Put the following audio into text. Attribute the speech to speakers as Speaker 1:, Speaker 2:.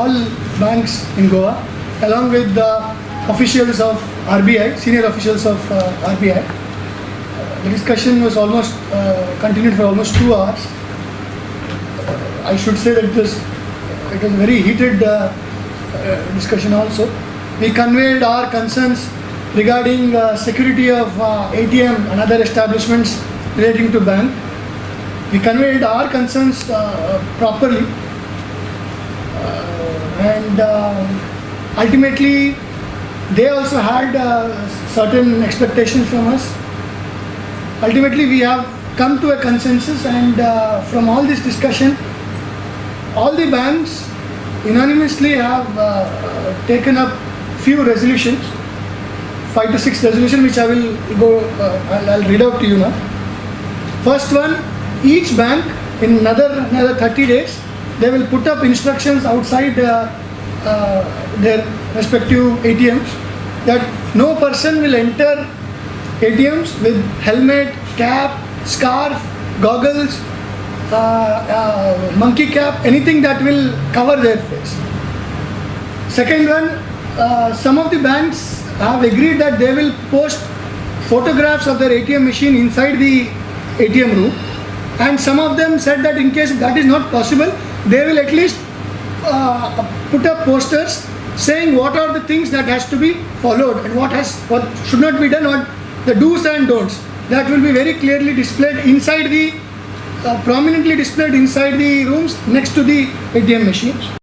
Speaker 1: all banks in Goa, along with the officials of RBI, senior officials of RBI. The discussion was almost continued for almost 2 hours. I should say that it was a very heated discussion also. We conveyed our concerns regarding security of ATM and other establishments relating to bank. We conveyed our concerns properly, and ultimately they also had certain expectations from us. Ultimately we have come to a consensus, and from all this discussion, all the banks unanimously have taken up few resolutions, 5 to 6 resolutions, which I will I'll read out to you now. First one, each bank in another 30 days, they will put up instructions outside their respective ATMs that no person will enter ATMs with helmet, cap, scarf, goggles, monkey cap, anything that will cover their face. Second one, some of the banks have agreed that they will post photographs of their ATM machine inside the ATM room, and some of them said that in case that is not possible, they will at least put up posters saying what are the things that has to be followed and what should not be done, or the do's and don'ts. That will be very clearly displayed inside the prominently displayed inside the rooms next to the ATM machines.